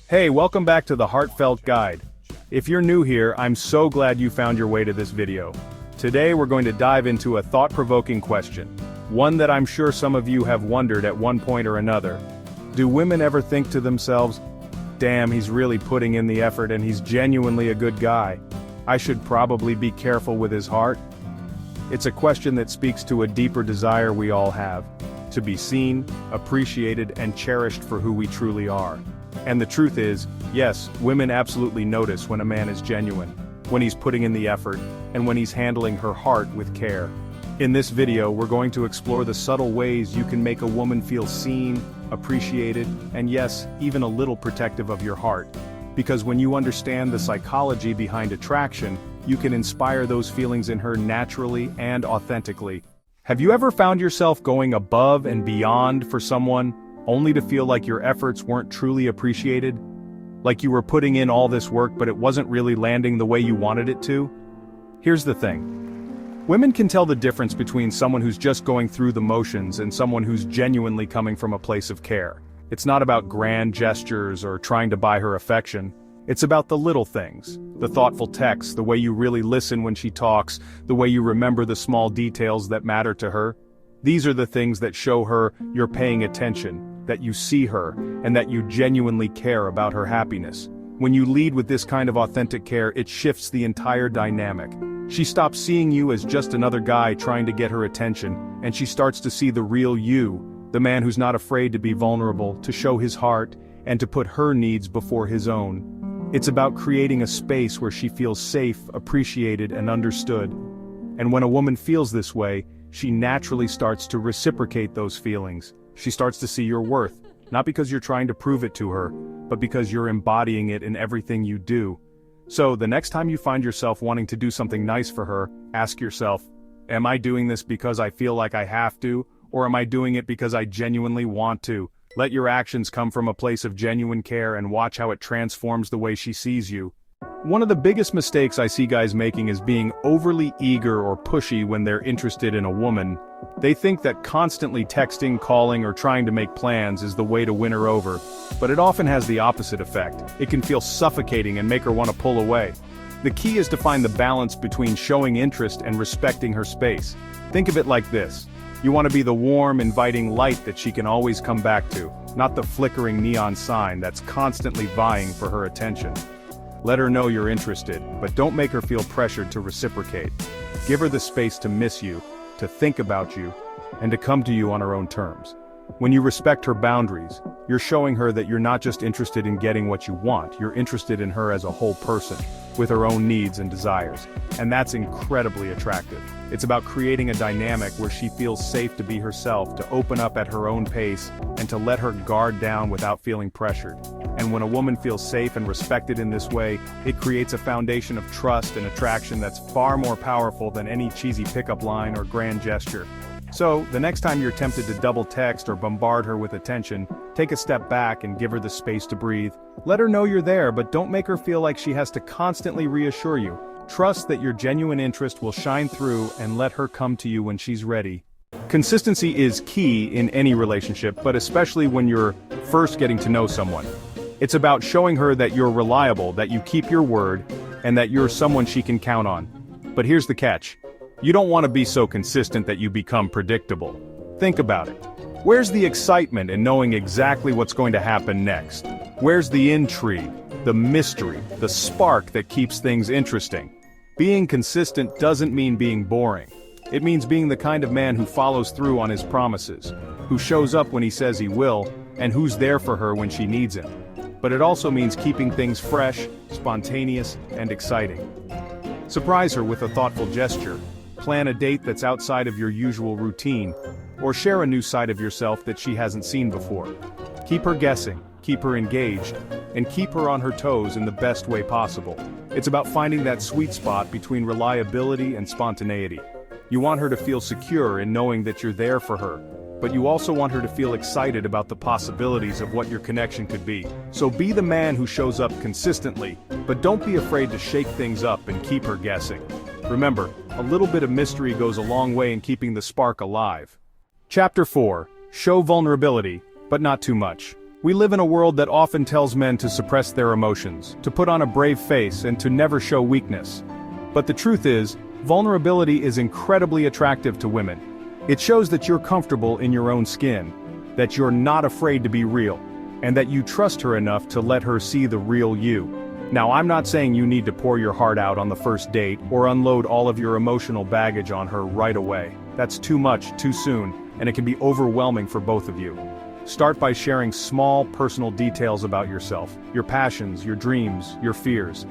Hey, welcome back to the Heartfelt Guide. If you're new here, I'm so glad you found your way to this video. Today we're going to dive into a thought-provoking question, one that I'm sure some of you have wondered at one point or another. Do women ever think to themselves, damn, he's really putting in the effort and he's genuinely a good guy. I should probably be careful with his heart? It's a question that speaks to a deeper desire we all have, to be seen, appreciated, and cherished for who we truly are. And the truth is, yes, women absolutely notice when a man is genuine, when he's putting in the effort, and when he's handling her heart with care. In this video, we're going to explore the subtle ways you can make a woman feel seen, appreciated, and yes, even a little protective of your heart. Because when you understand the psychology behind attraction, you can inspire those feelings in her naturally and authentically. Have you ever found yourself going above and beyond for someone, only to feel like your efforts weren't truly appreciated? Like you were putting in all this work but it wasn't really landing the way you wanted it to? Here's the thing. Women can tell the difference between someone who's just going through the motions and someone who's genuinely coming from a place of care. It's not about grand gestures or trying to buy her affection. It's about the little things, the thoughtful texts, the way you really listen when she talks, the way you remember the small details that matter to her. These are the things that show her you're paying attention, that you see her, and that you genuinely care about her happiness. When you lead with this kind of authentic care, it shifts the entire dynamic. She stops seeing you as just another guy trying to get her attention, and she starts to see the real you, the man who's not afraid to be vulnerable, to show his heart, and to put her needs before his own. It's about creating a space where she feels safe, appreciated, and understood. And when a woman feels this way, she naturally starts to reciprocate those feelings. She starts to see your worth, not because you're trying to prove it to her, but because you're embodying it in everything you do. So, the next time you find yourself wanting to do something nice for her, ask yourself, am I doing this because I feel like I have to, or am I doing it because I genuinely want to? Let your actions come from a place of genuine care and watch how it transforms the way she sees you. One of the biggest mistakes I see guys making is being overly eager or pushy when they're interested in a woman. They think that constantly texting, calling, or trying to make plans is the way to win her over, but it often has the opposite effect. It can feel suffocating and make her want to pull away. The key is to find the balance between showing interest and respecting her space. Think of it like this. You want to be the warm, inviting light that she can always come back to, not the flickering neon sign that's constantly vying for her attention. Let her know you're interested, but don't make her feel pressured to reciprocate. Give her the space to miss you, to think about you, and to come to you on her own terms. When you respect her boundaries, you're showing her that you're not just interested in getting what you want, you're interested in her as a whole person, with her own needs and desires. And that's incredibly attractive. It's about creating a dynamic where she feels safe to be herself, to open up at her own pace, and to let her guard down without feeling pressured. And when a woman feels safe and respected in this way, it creates a foundation of trust and attraction that's far more powerful than any cheesy pickup line or grand gesture. So, the next time you're tempted to double text or bombard her with attention, take a step back and give her the space to breathe. Let her know you're there, but don't make her feel like she has to constantly reassure you. Trust that your genuine interest will shine through and let her come to you when she's ready. Consistency is key in any relationship, but especially when you're first getting to know someone. It's about showing her that you're reliable, that you keep your word, and that you're someone she can count on. But here's the catch. You don't want to be so consistent that you become predictable. Think about it. Where's the excitement in knowing exactly what's going to happen next? Where's the intrigue, the mystery, the spark that keeps things interesting? Being consistent doesn't mean being boring. It means being the kind of man who follows through on his promises, who shows up when he says he will, and who's there for her when she needs him. But it also means keeping things fresh, spontaneous, and exciting. Surprise her with a thoughtful gesture. Plan a date that's outside of your usual routine, or share a new side of yourself that she hasn't seen before. Keep her guessing, keep her engaged, and keep her on her toes in the best way possible. It's about finding that sweet spot between reliability and spontaneity. You want her to feel secure in knowing that you're there for her, but you also want her to feel excited about the possibilities of what your connection could be. So be the man who shows up consistently, but don't be afraid to shake things up and keep her guessing. Remember, a little bit of mystery goes a long way in keeping the spark alive. Chapter 4. Show vulnerability, but not too much. We live in a world that often tells men to suppress their emotions, to put on a brave face and to never show weakness. But the truth is, vulnerability is incredibly attractive to women. It shows that you're comfortable in your own skin, that you're not afraid to be real, and that you trust her enough to let her see the real you. Now, I'm not saying you need to pour your heart out on the first date or unload all of your emotional baggage on her right away. That's too much, too soon, and it can be overwhelming for both of you. Start by sharing small, personal details about yourself, your passions, your dreams, your fears.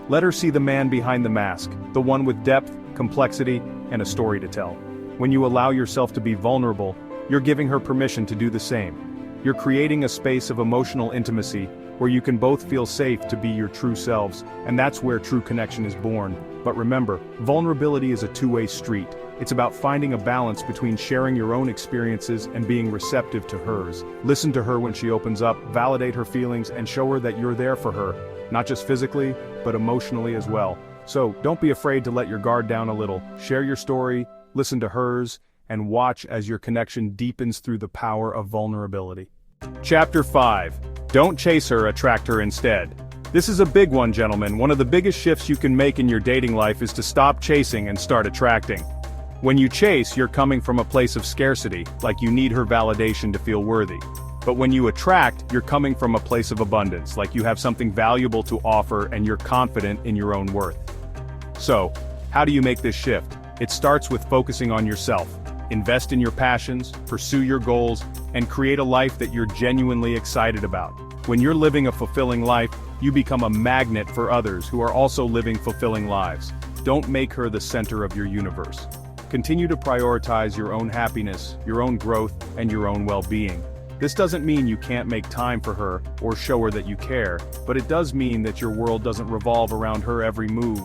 Let her see the man behind the mask, the one with depth, complexity, and a story to tell. When you allow yourself to be vulnerable, you're giving her permission to do the same. You're creating a space of emotional intimacy where you can both feel safe to be your true selves, and that's where true connection is born. But remember, vulnerability is a two-way street. It's about finding a balance between sharing your own experiences and being receptive to hers. Listen to her when she opens up, validate her feelings, and show her that you're there for her, not just physically, but emotionally as well. So, don't be afraid to let your guard down a little. Share your story, listen to hers, and watch as your connection deepens through the power of vulnerability. Chapter 5. Don't chase her, attract her instead. This is a big one, gentlemen. One of the biggest shifts you can make in your dating life is to stop chasing and start attracting. When you chase, you're coming from a place of scarcity, like you need her validation to feel worthy. But when you attract, you're coming from a place of abundance, like you have something valuable to offer and you're confident in your own worth. So, how do you make this shift? It starts with focusing on yourself. Invest in your passions, pursue your goals, and create a life that you're genuinely excited about. When you're living a fulfilling life, you become a magnet for others who are also living fulfilling lives. Don't make her the center of your universe. Continue to prioritize your own happiness, your own growth, and your own well-being. This doesn't mean you can't make time for her or show her that you care, but it does mean that your world doesn't revolve around her every move.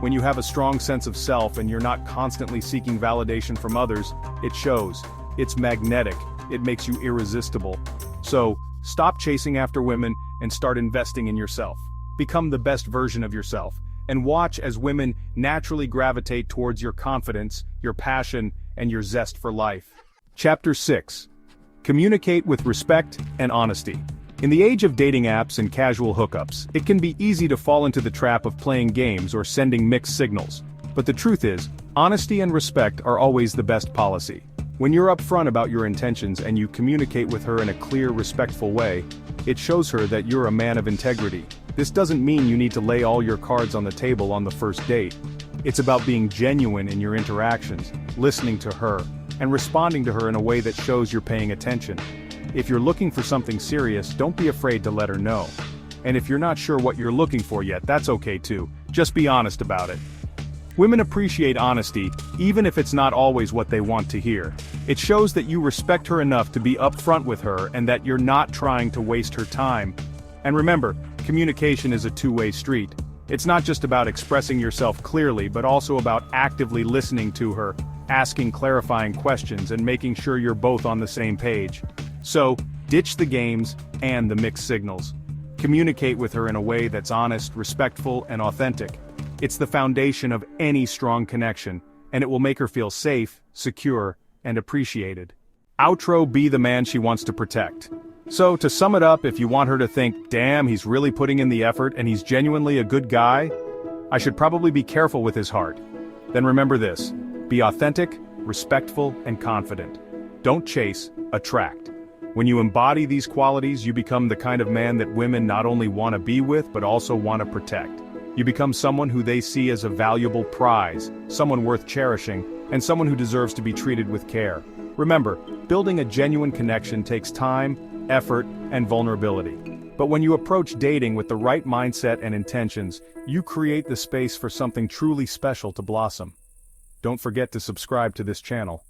When you have a strong sense of self and you're not constantly seeking validation from others, it shows. It's magnetic. It makes you irresistible. So, stop chasing after women and start investing in yourself. Become the best version of yourself, and watch as women naturally gravitate towards your confidence, your passion, and your zest for life. Chapter 6. Communicate with respect and honesty. In the age of dating apps and casual hookups, it can be easy to fall into the trap of playing games or sending mixed signals. But the truth is, honesty and respect are always the best policy. When you're upfront about your intentions and you communicate with her in a clear, respectful way, it shows her that you're a man of integrity. This doesn't mean you need to lay all your cards on the table on the first date. It's about being genuine in your interactions, listening to her, and responding to her in a way that shows you're paying attention. If you're looking for something serious, don't be afraid to let her know. And if you're not sure what you're looking for yet, that's okay too. Just be honest about it. Women appreciate honesty, even if it's not always what they want to hear. It shows that you respect her enough to be upfront with her and that you're not trying to waste her time. And remember, communication is a two-way street. It's not just about expressing yourself clearly, but also about actively listening to her, asking clarifying questions, and making sure you're both on the same page. So, ditch the games and the mixed signals. Communicate with her in a way that's honest, respectful, and authentic. It's the foundation of any strong connection, and it will make her feel safe, secure, and appreciated. Outro: be the man she wants to protect. So, to sum it up, if you want her to think, damn, he's really putting in the effort and he's genuinely a good guy, I should probably be careful with his heart. Then remember this: be authentic, respectful, and confident. Don't chase, attract. When you embody these qualities, you become the kind of man that women not only want to be with, but also want to protect. You become someone who they see as a valuable prize, someone worth cherishing, and someone who deserves to be treated with care. Remember, building a genuine connection takes time, effort, and vulnerability. But when you approach dating with the right mindset and intentions, you create the space for something truly special to blossom. Don't forget to subscribe to this channel.